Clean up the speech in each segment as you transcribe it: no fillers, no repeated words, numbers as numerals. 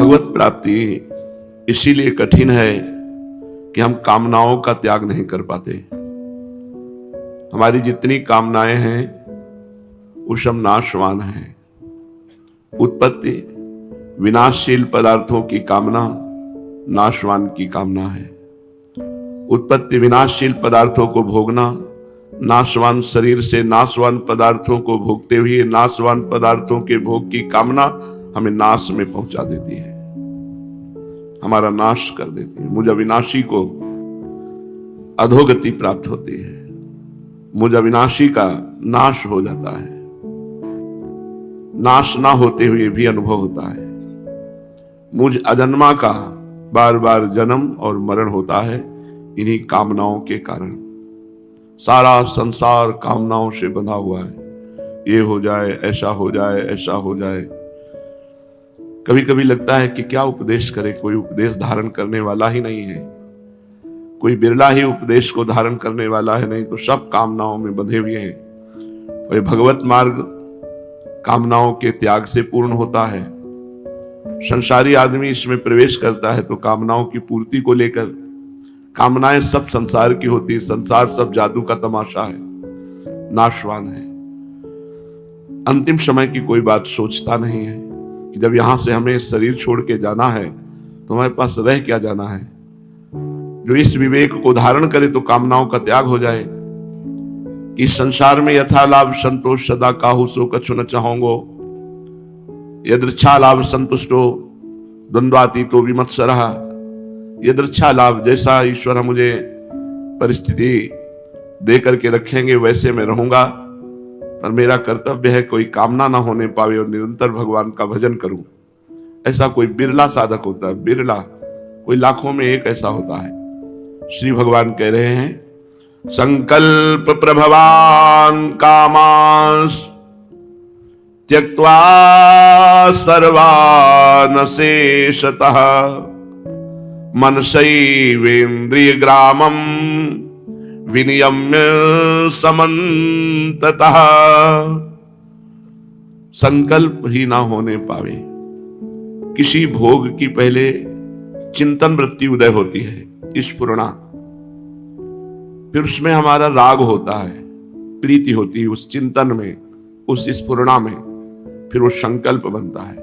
भगवत प्राप्ति इसीलिए कठिन है कि हम कामनाओं का त्याग नहीं कर पाते। हमारी जितनी कामनाएं हैं वो सब नाशवान हैं। उत्पत्ति विनाशशील पदार्थों की कामना नाशवान की कामना है। उत्पत्ति विनाशशील पदार्थों को भोगना, नाशवान शरीर से नाशवान पदार्थों को भोगते हुए नाशवान पदार्थों के भोग की कामना हमें नाश में पहुंचा देती है, हमारा नाश कर देती है। मुझ अविनाशी को अधोगति प्राप्त होती है, मुझ अविनाशी का नाश हो जाता है। नाश ना होते हुए भी अनुभव होता है। मुझ अजन्मा का बार बार जन्म और मरण होता है इन्हीं कामनाओं के कारण। सारा संसार कामनाओं से बंधा हुआ है। ये हो जाए, ऐसा हो जाए, ऐसा हो जाए। कभी कभी लगता है कि क्या उपदेश करे, कोई उपदेश धारण करने वाला ही नहीं है, कोई बिरला ही उपदेश को धारण करने वाला है, नहीं तो सब कामनाओं में बंधे हुए हैं। और भगवत मार्ग कामनाओं के त्याग से पूर्ण होता है। संसारी आदमी इसमें प्रवेश करता है तो कामनाओं की पूर्ति को लेकर, कामनाएं सब संसार की होती है, संसार सब जादू का तमाशा है, नाशवान है। अंतिम समय की कोई बात सोचता नहीं है कि जब यहां से हमें शरीर छोड़ के जाना है तो हमारे पास रह क्या जाना है। जो इस विवेक को धारण करे तो कामनाओं का त्याग हो जाए कि संसार में यथा लाभ संतोष सदा काहू सो कछु न चाहोगो, यदृच्छा लाभ संतुष्टो द्वंद्वातीतो विमत्सरः। यदृच्छा लाभ, जैसा ईश्वर मुझे परिस्थिति दे करके रखेंगे वैसे मैं रहूंगा, पर मेरा कर्तव्य है कोई कामना ना होने पावे और निरंतर भगवान का भजन करूं। ऐसा कोई बिरला साधक होता है, बिरला, कोई लाखों में एक ऐसा होता है। श्री भगवान कह रहे हैं, संकल्प प्रभवान कामांस त्यक्त्वा सर्वान शेषतः मनसैवेन्द्रिय ग्रामम विनियम्य समन्ततः। संकल्प ही ना होने पावे। किसी भोग की पहले चिंतन वृत्ति उदय होती है, स्फुरणा, फिर उसमें हमारा राग होता है, प्रीति होती है उस चिंतन में, उस स्फुरणा में, फिर वो संकल्प बनता है।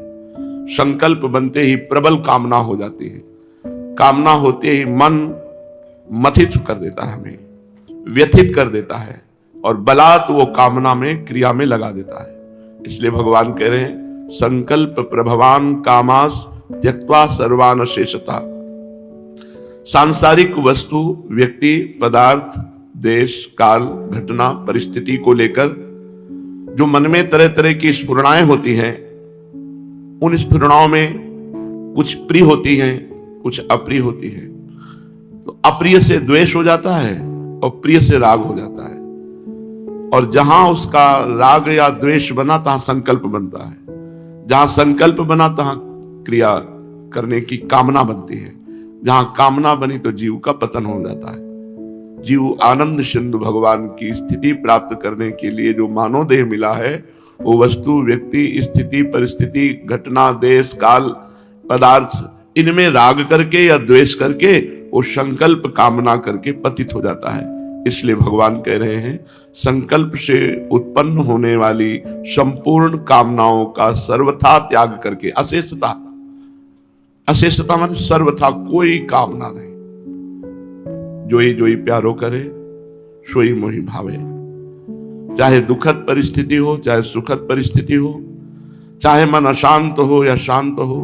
संकल्प बनते ही प्रबल कामना हो जाती है। कामना होते ही मन मथित कर देता है, हमें व्यथित कर देता है और बलात् वो कामना में, क्रिया में लगा देता है। इसलिए भगवान कह रहे हैं, संकल्प प्रभवान कामास त्यक्त्वा सर्वान शेषतः। सांसारिक वस्तु, व्यक्ति, पदार्थ, देश, काल, घटना, परिस्थिति को लेकर जो मन में तरह तरह की स्फुरणाएं होती हैं, उन स्फुरणाओं में कुछ प्रिय होती हैं, कुछ अप्रिय होती हैं। तो अप्रिय से द्वेष हो जाता है और प्रिय से राग हो जाता है। और जहां उसका राग या द्वेष बना तहां संकल्प बनता है, जहां संकल्प बना तहां क्रिया करने की कामना बनती है। जहां कामना बनी तो जीव का पतन हो जाता है। जीव आनंद सिंधु भगवान की स्थिति प्राप्त करने के लिए जो मानव देह मिला है, वो वस्तु, व्यक्ति, स्थिति, परिस्थिति, घटना, देश, काल, पदार्थ, इनमें राग करके या द्वेष करके वो संकल्प कामना करके पतित हो जाता है। इसलिए भगवान कह रहे हैं, संकल्प से उत्पन्न होने वाली संपूर्ण कामनाओं का सर्वथा त्याग करके, अशेषता, अशेषता मतलब सर्वथा कोई कामना नहीं। जोई जोई प्यारो करे सोई मोहि भावे। चाहे दुखद परिस्थिति हो, चाहे सुखद परिस्थिति हो, चाहे मन अशांत हो या शांत हो,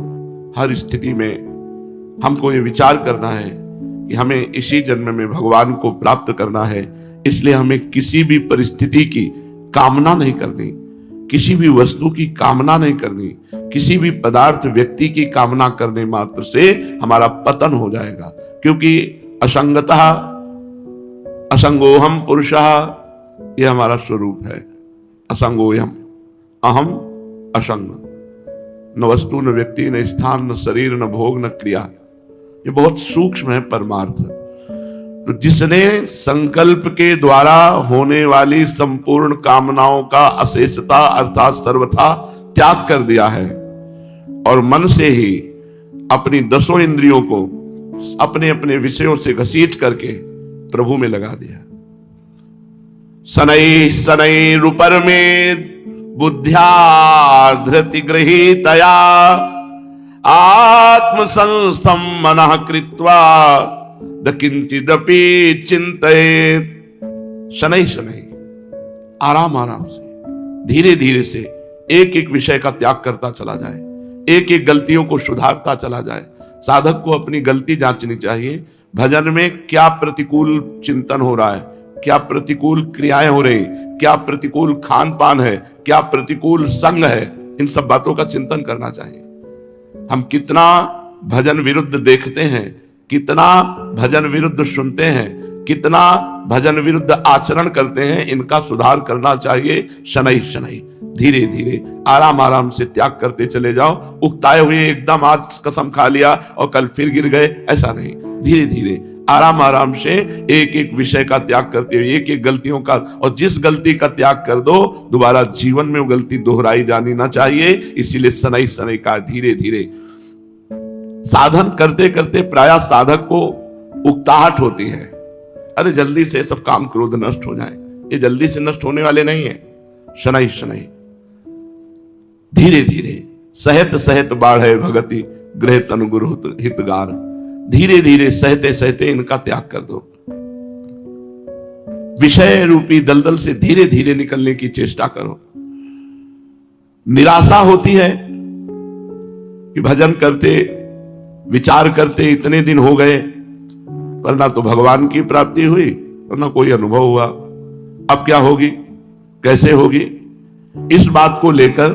हर स्थिति में हमको ये विचार करना है कि हमें इसी जन्म में भगवान को प्राप्त करना है। इसलिए हमें किसी भी परिस्थिति की कामना नहीं करनी, किसी भी वस्तु की कामना नहीं करनी, किसी भी पदार्थ, व्यक्ति की कामना करने मात्र से हमारा पतन हो जाएगा। क्योंकि असंगतः असंगोहम पुरुषः, यह हमारा स्वरूप है। असंगोयम, अहम असंग, न वस्तु, न व्यक्ति, न स्थान, न शरीर, न भोग, न क्रिया। ये बहुत सूक्ष्म है परमार्थ। तो जिसने संकल्प के द्वारा होने वाली संपूर्ण कामनाओं का अशेषता अर्थात सर्वथा त्याग कर दिया है और मन से ही अपनी 10 इंद्रियों को अपने अपने विषयों से घसीट करके प्रभु में लगा दिया। शनै शनैरुपर में बुद्ध्या धृति गृहीतया आत्म संस्थम मनः कृत्वा द किंचिदपि चिंतयेत्। शनै शनै, आराम आराम से, धीरे धीरे से एक एक विषय का त्याग करता चला जाए, एक एक गलतियों को सुधारता चला जाए। साधक को अपनी गलती जांचनी चाहिए। भजन में क्या प्रतिकूल चिंतन हो रहा है, क्या प्रतिकूल क्रियाएं हो रही, क्या प्रतिकूल खान पान है, क्या प्रतिकूल संग है, इन सब बातों का चिंतन करना चाहिए। हम कितना भजन विरुद्ध देखते हैं, कितना भजन विरुद्ध सुनते हैं, कितना भजन विरुद्ध आचरण करते हैं, इनका सुधार करना चाहिए। शनै शनै, धीरे धीरे आराम आराम से त्याग करते चले जाओ। उकताए हुए एकदम आज कसम खा लिया और कल फिर गिर गए, ऐसा नहीं। धीरे धीरे आराम आराम से एक एक विषय का त्याग करते हुए, एक एक गलतियों का, और जिस गलती का त्याग कर दो दोबारा जीवन में वो गलती दोहराई जानी ना चाहिए। इसीलिए शनै शनै का धीरे धीरे साधन करते करते प्रायः साधक को उकताहट होती है, अरे जल्दी से सब काम क्रोध नष्ट हो जाए। ये जल्दी से नष्ट होने वाले नहीं है। शनै शनै, धीरे धीरे सहत सहत बाढ़े भगति गृह तनु गुरु हितगार। धीरे धीरे सहते सहते इनका त्याग कर दो। विषय रूपी दलदल से धीरे धीरे निकलने की चेष्टा करो। निराशा होती है कि भजन करते विचार करते इतने दिन हो गए पर ना तो भगवान की प्राप्ति हुई और ना कोई अनुभव हुआ, अब क्या होगी, कैसे होगी। इस बात को लेकर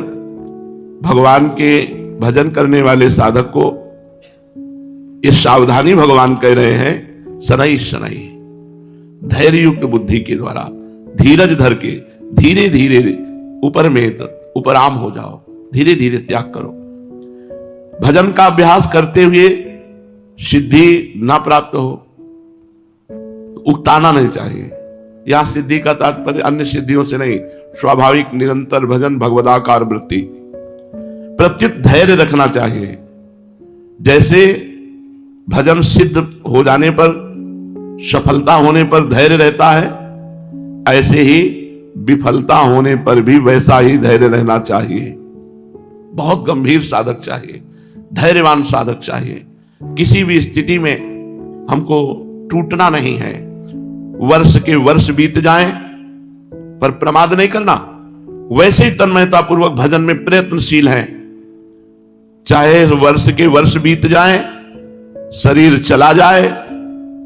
भगवान के भजन करने वाले साधक को ये सावधानी भगवान कह रहे हैं। शनै शनै, धैर्य युक्त बुद्धि के द्वारा धीरज धर के धीरे धीरे ऊपर में उपराम हो जाओ, धीरे धीरे त्याग करो। भजन का अभ्यास करते हुए सिद्धि ना प्राप्त हो तो उकताना नहीं चाहिए। यहां सिद्धि का तात्पर्य अन्य सिद्धियों से नहीं, स्वाभाविक निरंतर भजन भगवदाकार वृत्ति, प्रत्युत धैर्य रखना चाहिए। जैसे भजन सिद्ध हो जाने पर, सफलता होने पर धैर्य रहता है, ऐसे ही विफलता होने पर भी वैसा ही धैर्य रहना चाहिए। बहुत गंभीर साधक चाहिए, धैर्यवान साधक चाहिए। किसी भी स्थिति में हमको टूटना नहीं है। वर्ष के वर्ष बीत जाएं पर प्रमाद नहीं करना। वैसे ही तन्मयता पूर्वक भजन में प्रयत्नशील हैं। चाहे वर्ष के वर्ष बीत जाएं, शरीर चला जाए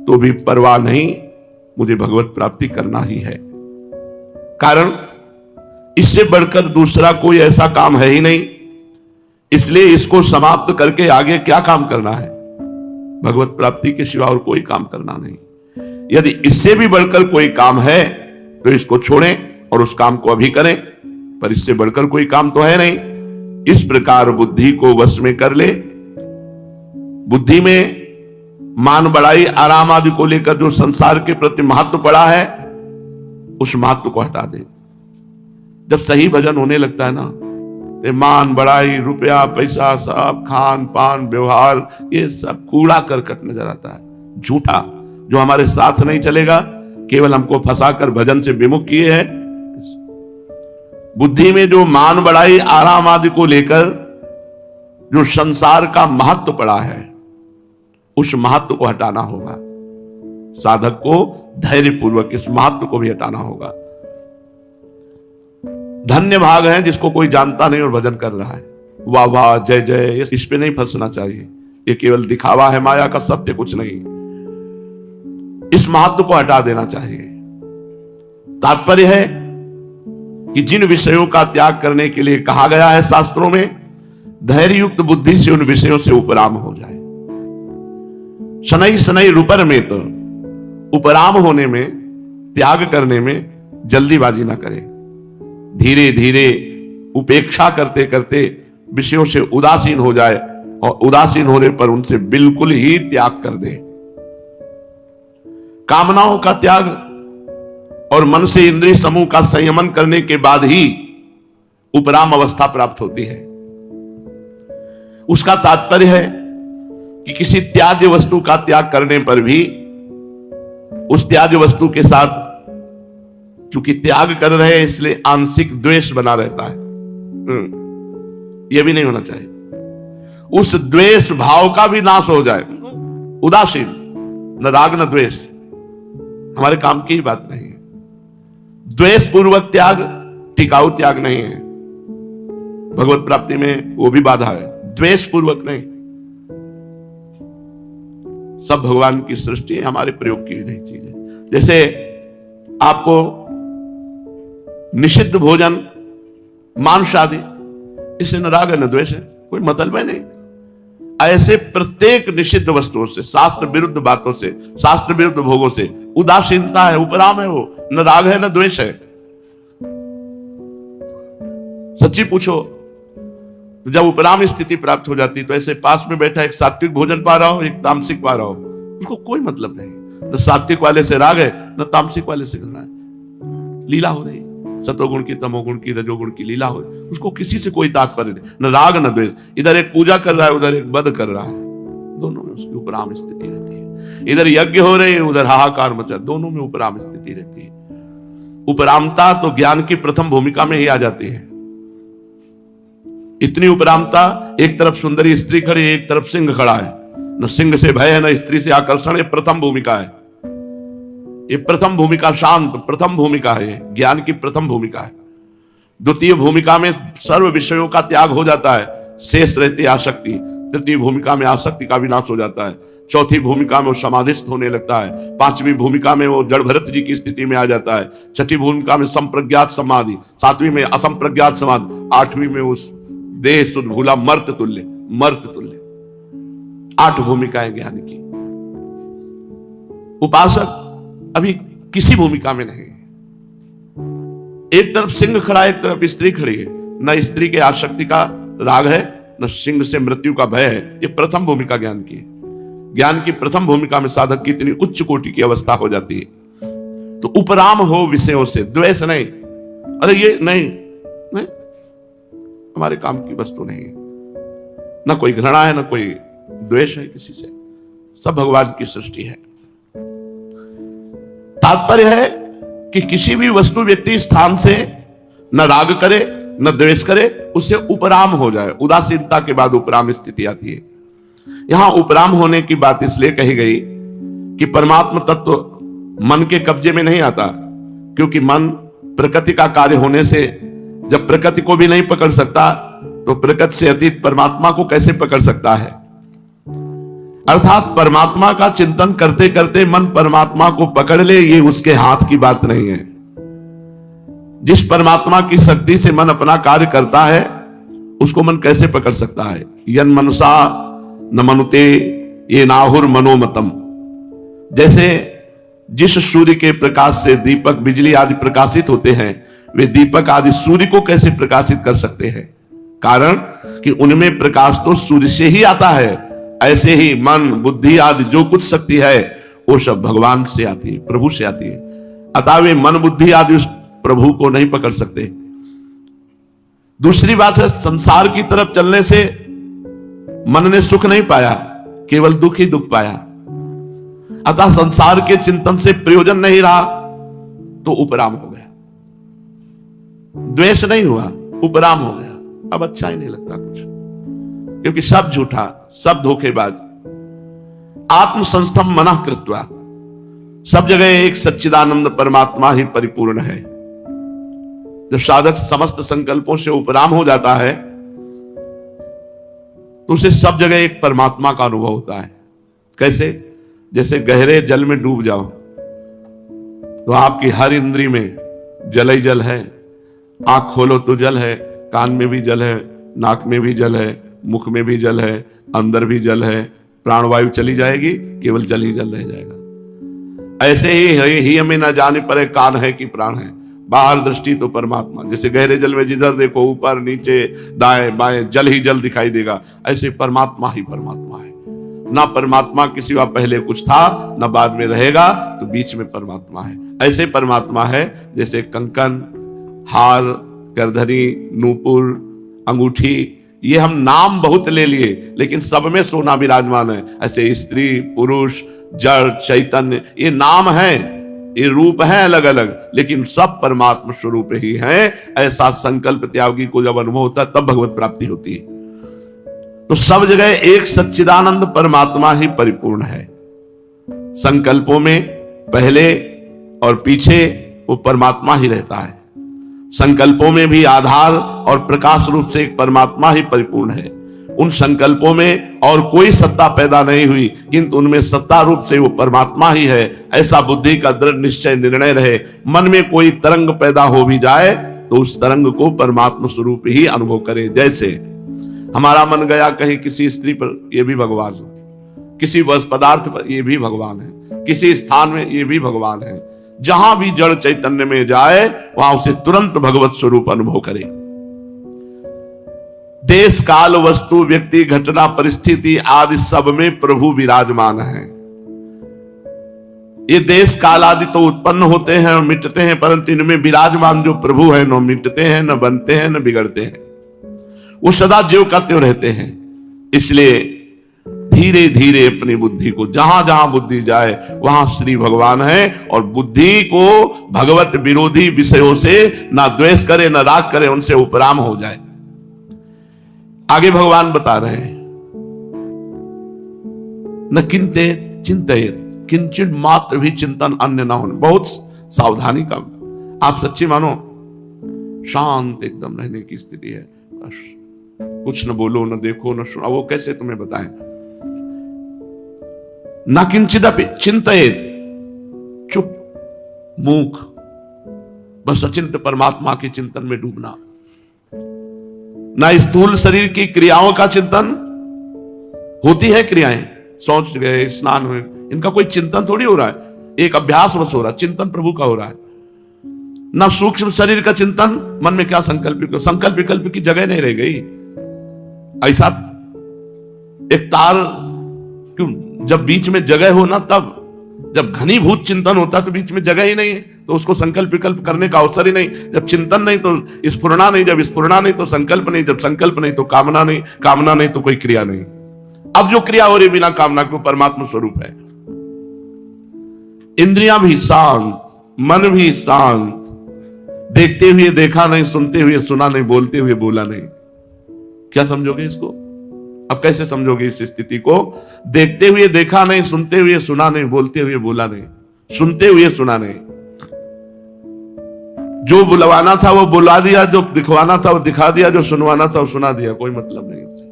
तो भी परवाह नहीं, मुझे भगवत प्राप्ति करना ही है। कारण इससे बढ़कर दूसरा कोई ऐसा काम है ही नहीं, इसलिए इसको समाप्त करके आगे क्या काम करना है। भगवत प्राप्ति के सिवा और कोई काम करना नहीं। यदि इससे भी बढ़कर कोई काम है तो इसको छोड़ें और उस काम को अभी करें, पर इससे बढ़कर कोई काम तो है नहीं। इस प्रकार बुद्धि को वश में कर ले। बुद्धि में मान बढ़ाई आराम आदि को लेकर जो संसार के प्रति महत्व पड़ा है, उस महत्व को हटा दे। जब सही भजन होने लगता है ना, तो मान बढ़ाई, रुपया पैसा, सब खान पान व्यवहार, ये सब कूड़ा करकट नजर आता है, झूठा, जो हमारे साथ नहीं चलेगा, केवल हमको फंसाकर भजन से विमुख किए हैं। बुद्धि में जो मान बढ़ाई आराम आदि को लेकर जो संसार का महत्व पड़ा है, उस महत्व को हटाना होगा। साधक को धैर्य पूर्वक इस महत्व को भी हटाना होगा। धन्य भाग है जिसको कोई जानता नहीं और भजन कर रहा है, वाह वाह जय जय, इस पे नहीं फंसना चाहिए। ये केवल दिखावा है, माया का सत्य कुछ नहीं। इस महत्व को हटा देना चाहिए। तात्पर्य है कि जिन विषयों का त्याग करने के लिए कहा गया है शास्त्रों में, धैर्य युक्त बुद्धि से उन विषयों से उपराम हो जाए। शनै शनै रुपर में, तो उपराम होने में, त्याग करने में जल्दीबाजी ना करे। धीरे धीरे उपेक्षा करते करते विषयों से उदासीन हो जाए और उदासीन होने पर उनसे बिल्कुल ही त्याग कर दे। कामनाओं का त्याग और मन से इंद्रिय समूह का संयमन करने के बाद ही उपराम अवस्था प्राप्त होती है। उसका तात्पर्य है कि किसी त्याज्य वस्तु का त्याग करने पर भी उस त्याज्य वस्तु के साथ चूंकि त्याग कर रहे हैं इसलिए आंशिक द्वेष बना रहता है। यह भी नहीं होना चाहिए। उस द्वेष भाव का भी नाश हो जाए। उदासीन, न राग न द्वेष, हमारे काम की ही बात नहीं है। द्वेष पूर्वक त्याग टिकाऊ त्याग नहीं है। भगवत प्राप्ति में वो भी बाधा है। द्वेष पूर्वक नहीं। सब भगवान की सृष्टि है, हमारे प्रयोग की नहीं चीज है। जैसे आपको निषिद्ध भोजन, मांस आदि, इससे न राग है न द्वेष है, कोई मतलब है नहीं। ऐसे प्रत्येक निषिद्ध वस्तुओं से, शास्त्र विरुद्ध बातों से, शास्त्र विरुद्ध भोगों से उदासीनता है, उपराम है, वो न राग है न द्वेष है। सच्ची पूछो तो जब उपराम स्थिति प्राप्त हो जाती तो ऐसे पास में बैठा एक सात्विक भोजन पा रहा हो, एक तामसिक पा रहा हो, उसको कोई मतलब नहीं। न सात्विक वाले से राग है न तामसिक वाले से करना है। लीला हो रही, सतोगुण की, तमोगुण की, रजोगुण की लीला हो रही, उसको किसी से कोई तात्पर्य नहीं, न राग न द्वेष। इधर एक पूजा कर रहा है, उधर एक वध कर रहा है, दोनों में उसकी उपराम स्थिति रहती है। इधर यज्ञ हो रहे हैं, उधर हाहाकार मचा, दोनों में उपराम स्थिति रहती है। उपरामता तो ज्ञान की प्रथम भूमिका में ही आ जाती है। इतनी उपरामता, एक तरफ सुंदरी स्त्री खड़ी, एक तरफ सिंह खड़ा है, न सिंह से भय है न स्त्री से आकर्षण। ये प्रथम भूमिका है। ये प्रथम भूमिका शांत प्रथम भूमिका है, ज्ञान की प्रथम भूमिका है। द्वितीय भूमिका में सर्व विषयों का त्याग हो जाता है, शेष रहती आसक्ति। तृतीय भूमिका में आसक्ति का विनाश हो जाता है। चौथी भूमिका में वो समाधिस्थ होने लगता है। पांचवी भूमिका में वो जड़ भरत जी की स्थिति में आ जाता है। छठी भूमिका में संप्रज्ञात समाधि, सातवीं में असंप्रज्ञात समाधि, आठवीं में उस देह सुध भूला मर्त तुल्य, मर्त तुल्य। 8 भूमिकाएं ज्ञान की। उपासक अभी किसी भूमिका में नहीं है। एक तरफ सिंह खड़ा है, एक तरफ स्त्री खड़ी है। न स्त्री के आसक्ति का राग है, न सिंह से मृत्यु का भय है। ये प्रथम भूमिका ज्ञान की है। ज्ञान की प्रथम भूमिका में साधक की इतनी उच्च कोटि की अवस्था हो जाती है। तो उपराम हो विषयों से, द्वेष नहीं। अरे ये नहीं, नहीं, हमारे काम की वस्तु नहीं है। न कोई घृणा है, न कोई द्वेष है किसी से। सब भगवान की सृष्टि है। तात्पर्य है कि किसी भी वस्तु, व्यक्ति, स्थान से न राग करे न द्वेष करे, उससे उपराम हो जाए। उदासीनता के बाद उपराम स्थिति आती है। यहां उपराम होने की बात इसलिए कही गई कि परमात्मा तत्व मन के कब्जे में नहीं आता, क्योंकि मन प्रकृति का कार्य होने से जब प्रकृति को भी नहीं पकड़ सकता तो प्रकृति से अतीत परमात्मा को कैसे पकड़ सकता है। अर्थात परमात्मा का चिंतन करते करते मन परमात्मा को पकड़ ले, ये उसके हाथ की बात नहीं है। जिस परमात्मा की शक्ति से मन अपना कार्य करता है उसको मन कैसे पकड़ सकता है। यन मनसा न मनुते ये नाहुर मनोमतम। जैसे जिस सूर्य के प्रकाश से दीपक, बिजली आदि प्रकाशित होते हैं, वे दीपक आदि सूर्य को कैसे प्रकाशित कर सकते हैं? कारण कि उनमें प्रकाश तो सूर्य से ही आता है। ऐसे ही मन, बुद्धि आदि जो कुछ शक्ति है वो सब भगवान से आती है, प्रभु से आती है। अतः वे मन, बुद्धि आदि उस प्रभु को नहीं पकड़ सकते। दूसरी बात है, संसार की तरफ चलने से मन ने सुख नहीं पाया, केवल दुख ही दुख पाया। अतः संसार के चिंतन से प्रयोजन नहीं रहा तो उपराम हो गया। द्वेष नहीं हुआ, उपराम हो गया। अब अच्छा ही नहीं लगता कुछ, क्योंकि सब झूठा, सब धोखेबाज। आत्मसंस्थम मनः कृत्वा, सब जगह एक सच्चिदानंद परमात्मा ही परिपूर्ण है। जब साधक समस्त संकल्पों से उपराम हो जाता है तो उसे सब जगह एक परमात्मा का अनुभव होता है। कैसे? जैसे गहरे जल में डूब जाओ तो आपकी हर इंद्री में जल ही जल है। आंख खोलो तो जल है, कान में भी जल है, नाक में भी जल है, मुख में भी जल है, अंदर भी जल है। प्राणवायु चली जाएगी, केवल जल ही जल रह जाएगा। ऐसे ही हमें न जाने पर कान है कि प्राण है, बाहर दृष्टि तो परमात्मा। जैसे गहरे जल में जिधर देखो, ऊपर नीचे दाएं बाएं जल ही जल दिखाई देगा, ऐसे परमात्मा ही परमात्मा है। ना परमात्मा के सिवा पहले कुछ था, ना बाद में रहेगा, तो बीच में परमात्मा है। ऐसे परमात्मा है जैसे कंकन, हार, करधनी, नूपुर, अंगूठी, ये हम नाम बहुत ले लिए, लेकिन सब में सोना विराजमान है। ऐसे स्त्री पुरुष जड़ चैतन्य ये नाम है, ये रूप है अलग अलग, लेकिन सब परमात्मा स्वरूप ही है। ऐसा संकल्प त्यागी को जब अनुभव होता है तब भगवत प्राप्ति होती है। तो सब जगह एक सच्चिदानंद परमात्मा ही परिपूर्ण है। संकल्पों में पहले और पीछे वो परमात्मा ही रहता है। संकल्पों में भी आधार और प्रकाश रूप से एक परमात्मा ही परिपूर्ण है। उन संकल्पों में और कोई सत्ता पैदा नहीं हुई, किंतु उनमें सत्ता रूप से वो परमात्मा ही है। ऐसा बुद्धि का दृढ़ निश्चय निर्णय रहे। मन में कोई तरंग पैदा हो भी जाए तो उस तरंग को परमात्मा स्वरूप ही अनुभव करे। जैसे हमारा मन गया कहीं किसी स्त्री पर, ये भी भगवान है। किसी वस्तु पदार्थ पर, ये भी भगवान है। किसी स्थान में, ये भी भगवान है। जहां भी जड़ चैतन्य में जाए वहां उसे तुरंत भगवत स्वरूप अनुभव करे। देश काल वस्तु व्यक्ति घटना परिस्थिति आदि सब में प्रभु विराजमान है। ये देश काल आदि तो उत्पन्न होते हैं और मिटते हैं, परंतु इनमें विराजमान जो प्रभु है न मिटते हैं, न बनते हैं, न बिगड़ते हैं। वो सदा ज्यों का त्यों रहते हैं। इसलिए धीरे धीरे अपनी बुद्धि को, जहां जहां बुद्धि जाए वहां श्री भगवान है, और बुद्धि को भगवत विरोधी विषयों से ना द्वेष करे न राग करे, उनसे उपराम हो जाए। आगे भगवान बता रहे हैं, न किंते चिंतित किंचित मात्र भी चिंतन अन्य ना होने। बहुत सावधानी का, आप सच्ची मानो शांत एकदम रहने की स्थिति है। बस कुछ न बोलो, न देखो, न सुनो। वो कैसे तुम्हें बताएं? न किंचिदपि चिंतित, चुप मूक, बस अचिंत परमात्मा के चिंतन में डूबना। न स्थूल शरीर की क्रियाओं का चिंतन, होती है क्रियाएं, सोच गए, स्नान हुए, इनका कोई चिंतन थोड़ी हो रहा है, एक अभ्यास बस हो रहा है, चिंतन प्रभु का हो रहा है। न सूक्ष्म शरीर का चिंतन, मन में क्या संकल्प, संकल्प विकल्प की जगह नहीं रह गई। ऐसा एक तार, क्यों, जब बीच में जगह हो ना, तब जब घनीभूत चिंतन होता है तो बीच में जगह ही नहीं है, तो उसको संकल्प विकल्प करने का अवसर ही नहीं। जब चिंतन नहीं तो स्फुरना नहीं, जब स्फुरना नहीं तो संकल्प नहीं, जब संकल्प नहीं तो कामना नहीं, कामना नहीं तो कोई क्रिया नहीं। अब जो क्रिया हो रही बिना कामना के परमात्मा स्वरूप है। इंद्रियां भी शांत, मन भी शांत, देखते हुए देखा नहीं, सुनते हुए सुना नहीं, बोलते हुए बोला नहीं। क्या समझोगे इसको? अब कैसे समझोगे इस स्थिति को? देखते हुए देखा नहीं, सुनते हुए सुना नहीं, बोलते हुए बोला नहीं, सुनते हुए सुना नहीं। जो बुलवाना था वो बुला दिया, जो दिखवाना था वो दिखा दिया, जो सुनवाना था वो सुना दिया, कोई मतलब नहीं उससे।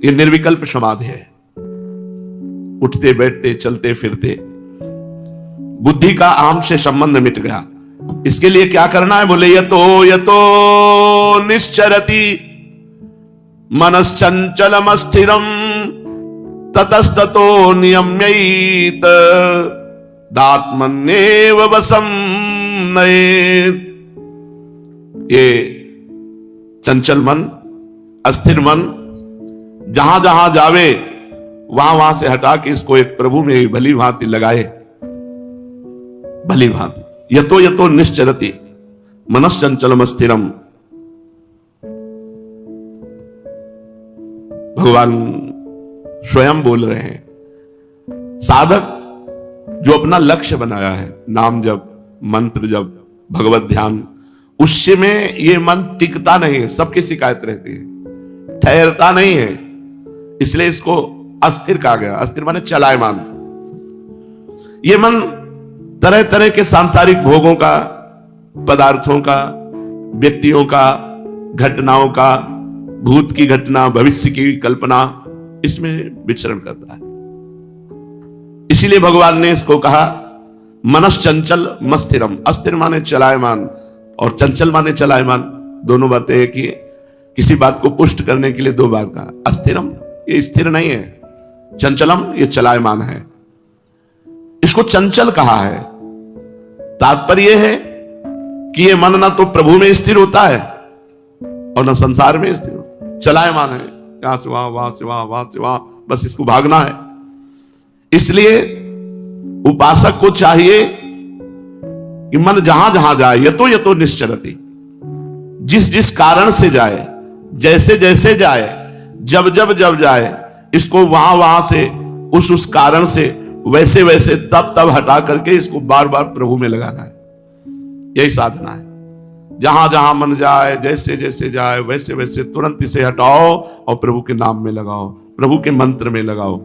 ये निर्विकल्प समाधि है। उठते बैठते चलते फिरते बुद्धि का आम से संबंध मिट गया। इसके लिए क्या करना है? बोले यतो निश्चरति मनश्चंचलम स्थिरम ततस्ततो नियम्यैत दात्मन्येव वसम नयेत। ये चंचल मन, अस्थिर मन जहां जहां जावे वहां वहां से हटा के इसको एक प्रभु में भली भांति लगाए, भली भांति। यतो यतो निश्चरति मनश्चंचलम स्थिरम। भगवान स्वयं बोल रहे हैं, साधक जो अपना लक्ष्य बनाया है, नाम जप, मंत्र जप, भगवत ध्यान, उससे में ये मन टिकता नहीं है। सबकी शिकायत रहती है, ठहरता नहीं है, इसलिए इसको अस्थिर कहा गया। अस्थिर माने चलायमान। ये मन तरह तरह के सांसारिक भोगों का, पदार्थों का, व्यक्तियों का, घटनाओं का, भूत की घटना, भविष्य की कल्पना, इसमें विचरण करता है। इसीलिए भगवान ने इसको कहा मनश्चंचल मस्थिरम। अस्थिर माने चलायमान और चंचल माने चलायमान, दोनों बातें एक ही है। किसी बात को पुष्ट करने के लिए दो बार कहा। अस्थिरम ये स्थिर नहीं है, चंचलम ये चलायमान है। इसको चंचल कहा है। तात्पर्य है कि ये मन ना तो प्रभु में स्थिर होता है और न संसार में स्थिर, चलायमान है, यहां से वहां, वहां से वहां, वहां से वहां, बस इसको भागना है। इसलिए उपासक को चाहिए कि मन जहां जहां जाए, यतो यतो निश्चरति, जिस जिस कारण से जाए, जैसे जैसे जाए, जब जब जब जाए, इसको वहां वहां से, उस कारण से, वैसे वैसे, तब तब हटा करके इसको बार बार प्रभु में लगाना है। यही साधना है। जहां जहां मन जाए, जैसे जैसे जाए, वैसे वैसे तुरंत इसे हटाओ और प्रभु के नाम में लगाओ, प्रभु के मंत्र में लगाओ।